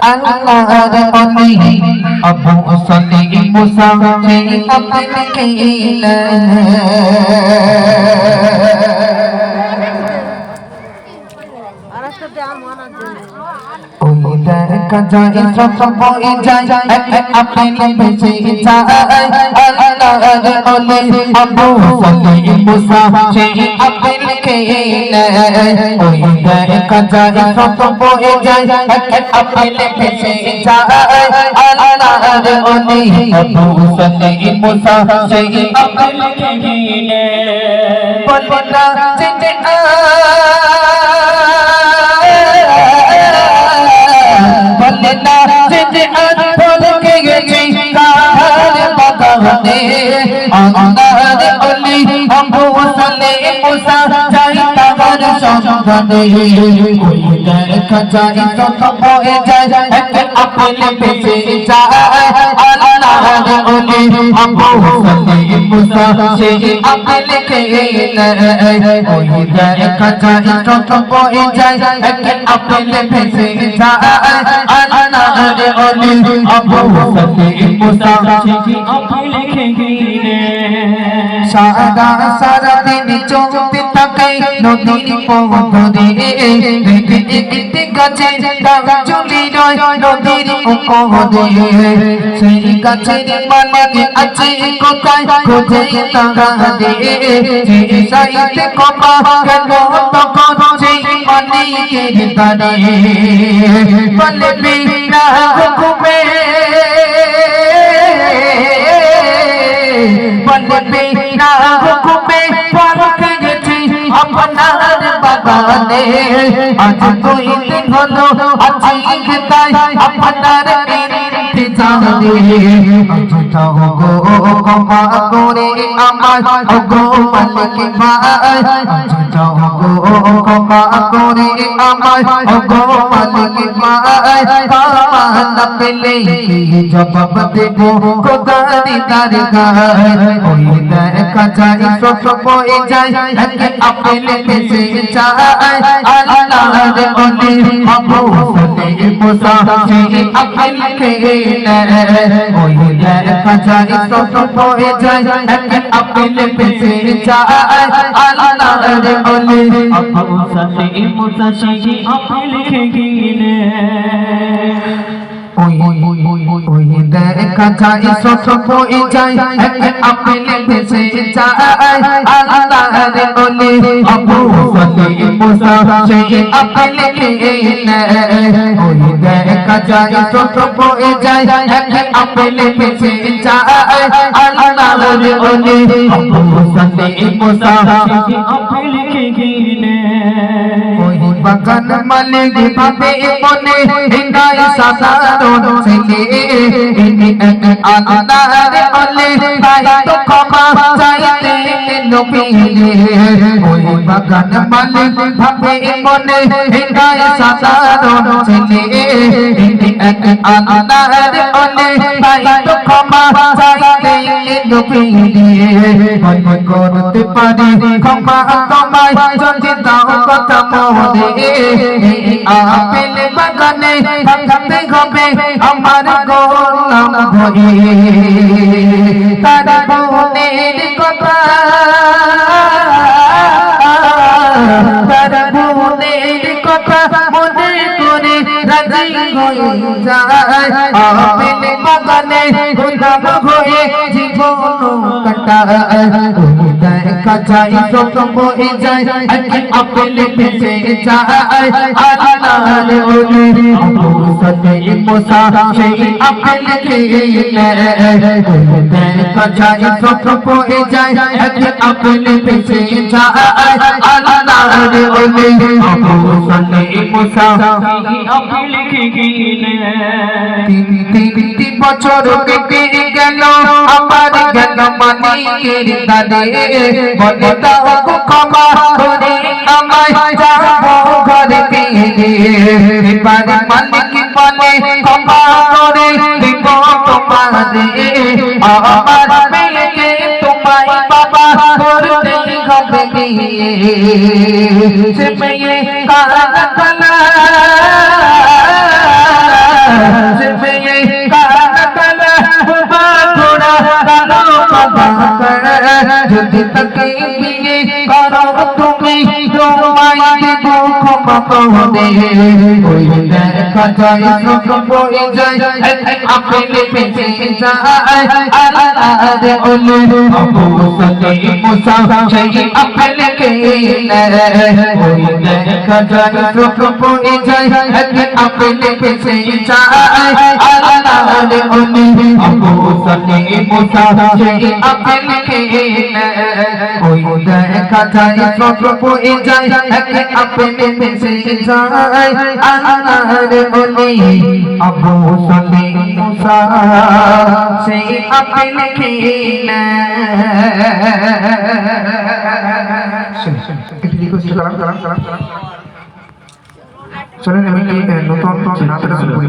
আল্লাহর অলি আবু সালিহ মুসা সেই আপনাকে ওই দেখা যায় সব বয়ে যায় আপনি বেঁচে যায় আল্লাহর অলি আবু সালিহ মুসা সেই আপনাকে ওই দেখা যায় সব বয়ে যায় আপনি বেঁচে যায় আল্লাহর অলি আবু সালিহ মুসা সেই আপনাকে বলনা যে বলনা যে আনফল কে গেছি কার বাগানে আল্লাহর অলি আবু সালিহ মুসা যাই তার সঙ্গনে ওই দেখা যায় সব বয়ে যায় আপনি বেঁচে যায় আল্লাহর অলি আবু সালিহ মুসা সেই আপনাকে ওই দেখা যায় সব বয়ে যায় আপনি বেঁচে যায় আল্লাহর অলি আবু সালিহ মুসা সেই আপনাকে সারা দিন চলতে থাকে নদীর পথ দিয়ে গাছের ডাল ঝুলি রয় নদীর উপরে সেই গাছের মালিক আছে কোথায় খোঁজে তারা দিয়ে সেই সাইতে কপা কেন তখন সেই মালিকের দ্বারে বলে বিনা হুকুমে বলে বিনা হুকুমে পরকে গেছি আপনার বাগানে আজ দুই দিন হলো আছি তাই আপনার ইন্তজারে আজ যাও গো ক্ষমা করে আমার গো মালিক ভাই আজ যাও গো ক্ষমা করে আমার গো মালিক ভাই ক্ষমা না পেলে জবাব দেব খোদার দরগায় ওই দেখা যায় সব বয়ে যায় আপনি বেঁচে যায় আল্লাহর অলি আবু সালিহ মুসা সেই আপনাকে ওই দেখা যায় সব বয়ে যায় আপনি বেঁচে যায় আল্লাহর অলি আবু সালিহ মুসা সেই আপনাকে ওই দেখা যায় সব বয়ে যায় আপনি বেঁচে যায় আল্লাহর অলি আবু সালিহ মুসা সেই আপনাকে ওই দেখা যায় সব বয়ে যায় আপনি বেঁচে যায় আল্লাহর অলি আবু সালিহ মুসা সেই আপনাকে ওই বাগান মালিক ভাবে মনে হিংসায় সাধারণ ছেলে আল্লাহর অলি তাই তো ক্ষমা চাইতে নবীরে ওই বাগান মালিক ভাবে মনে হিংসায় সাধারণ ছেলে আল্লাহর অলি তাই তো ক্ষমা চাইতে নবীরে ভয় করতে পারি ক্ষমা তোমায় যদি দাও কথা মনে আপেল বাগানে থাকতে হবে আমার গোলাম হয়ে তার বোনের কথা তার বোনের কথা মনে করে রাজি হয়ে যায় আপেল বাগানে গোলাম হয়ে জীবন কাটায় দেখা যায় সব বয়ে যায় আপনি বেঁচে যায় আল্লাহর অলি আবু সালিহ মুসা সেই আপনাকে দেখা যায় সব বয়ে যায় আপনি বেঁচে যায় আল্লাহর অলি আবু সালিহ মুসা সেই আপনাকে তিনটি বছর কেটে গেল আমার গেল মালিকের দানে বলে দাও ক্ষমা করে আমায় যাবো ঘরে ফিরে এবারে মালিক বলে ক্ষমা করে দিব তোমারে আমার মেয়েকে তোমায় বাবা করতেই হবে বিয়ে সে মেয়ে কালা কালা আপনে ওই দেখা যায় সুখ বয়ে যায় আপনি পেছে যায় আল্লাহর ওলি আবু সাকি মুসা সেই আপনি কে ওই দেখা যায় সুখ বয়ে যায় আপনি পেছে যায় আল্লাহর ওলি আবু সাকি মুসা সেই আপনি কে ওই দেখা যায় সুখ বয়ে যায় আপনি পেছে যায় আল্লাহর ওলি আবু সাকি মুসা সেই আপনি কে চলেন আমি নতুন নাটক শুরু করি।